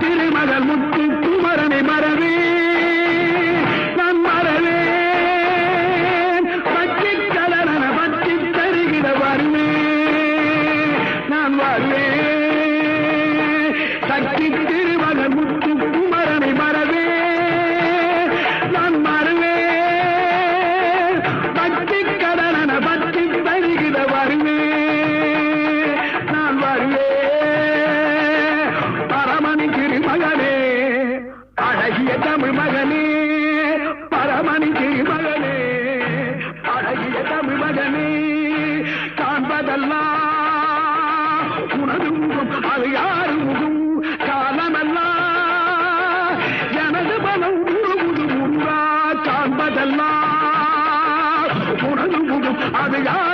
திருமகள் முத்து குமரனை மறவே நான் மறவேன் பச்சை கலரன பற்றி தருகிற வருவேன் நான் வருவேன் சக்தி திருமகள் முத்து குமரனை மறவே நான் மறவேன் பச்சை கலரன பற்றி தருகிற வருவேன் நான் வருவேன் பரமணி திருமகனே அழகிய தமிழ் மகனே பரமணி திருமகனே அழகிய தமிழ் மகனே காண்பதெல்லாம் உனது முகம் அது யாரு முகம் காலமெல்லாம் எனது பலம் முழுமுது முருகா காண்பதெல்லாம் உனது முகம் அது யார்